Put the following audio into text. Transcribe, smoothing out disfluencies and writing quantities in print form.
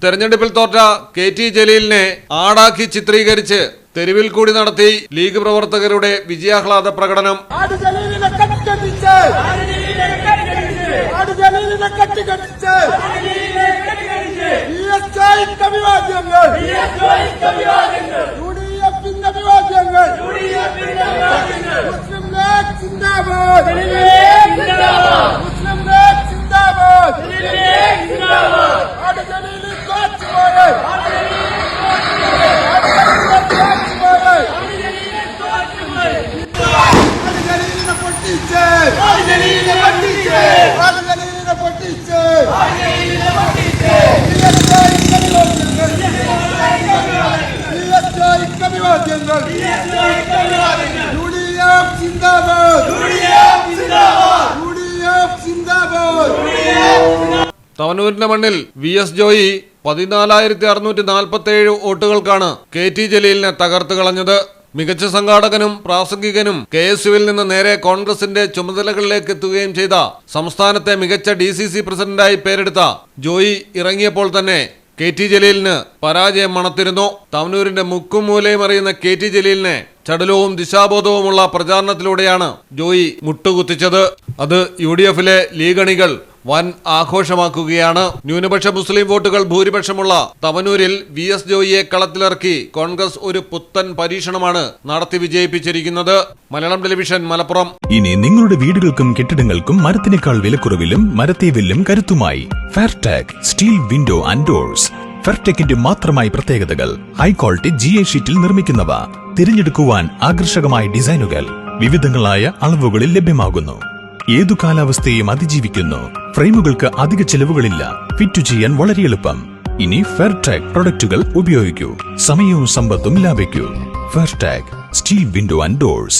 തെരഞ്ഞെടുപ്പിൽ തോറ്റ KT ജലീലിനെ ആടാക്കി ചിത്രീകരിച്ച് തെരുവിൽ കൂടി നടത്തി ലീഗ് പ്രവർത്തകരുടെ വിജയാഹ്ലാദ പ്രകടനം. തവനൂരിന്റെ മണ്ണിൽ VS ജോയി 14,647 വോട്ടുകൾക്കാണ് KT ജലീലിനെ തകർത്ത് കളഞ്ഞത്. മികച്ച സംഘാടകനും പ്രാസംഗികനും KSUവിൽ നിന്ന് നേരെ കോൺഗ്രസിന്റെ ചുമതലകളിലേക്ക് എത്തുകയും ചെയ്ത സംസ്ഥാനത്തെ മികച്ച DCC പ്രസിഡന്റായി പേരെടുത്ത ജോയി ഇറങ്ങിയപ്പോൾ തന്നെ KT ജലീലിന് പരാജയം മണത്തിരുന്നു. തവനൂരിന്റെ മുക്കും മൂലയും അറിയുന്ന KT ജലീലിനെ ചടുലവും ദിശാബോധവുമുള്ള പ്രചാരണത്തിലൂടെയാണ് ജോയി മുട്ടുകുത്തിച്ചത്. അത് UDFിലെ ലീഗ് അണികൾ വൻ ആഘോഷമാക്കുകയാണ്. ന്യൂനപക്ഷ മുസ്ലിം വോട്ടുകൾ ഭൂരിപക്ഷമുള്ള തവനൂരിൽ VS ജോയിയെ കളത്തിലിറക്കി കോൺഗ്രസ് ഒരു പുത്തൻ പരീക്ഷണമാണ് നടത്തി വിജയിപ്പിച്ചിരിക്കുന്നത്. മലയാളം ടെലിവിഷൻ, മലപ്പുറം. ഇനി നിങ്ങളുടെ വീടുകൾക്കും കെട്ടിടങ്ങൾക്കും മരത്തിനേക്കാൾ വിലക്കുറവിലും മരത്തേവിലും കരുത്തുമായി ഫെയർടെക് സ്റ്റീൽ വിൻഡോ ആൻഡ് ഡോർസ്. ഫെയർടെക്കിന്റെ മാത്രമായി പ്രത്യേകതകൾ: ഹൈ ക്വാളിറ്റി GA ഷീറ്റിൽ നിർമ്മിക്കുന്നവ, തിരഞ്ഞെടുക്കുവാൻ ആകർഷകമായ ഡിസൈനുകൾ, വിവിധങ്ങളായ അളവുകളിൽ ലഭ്യമാകുന്നു, ഏതു കാലാവസ്ഥയും അതിജീവിക്കുന്നു. ഫ്രെയിമുകൾക്ക് അധിക ചെലവുകളില്ല, ഫിറ്റ് ചെയ്യാൻ വളരെ എളുപ്പം. ഇനി ഫെയർടെക് പ്രൊഡക്റ്റുകൾ ഉപയോഗിക്കൂ, സമയവും സമ്പത്തും ലാഭിക്കൂ. ഫെയർടെക് സ്റ്റീൽ വിൻഡോ ആൻഡ് ഡോർസ്.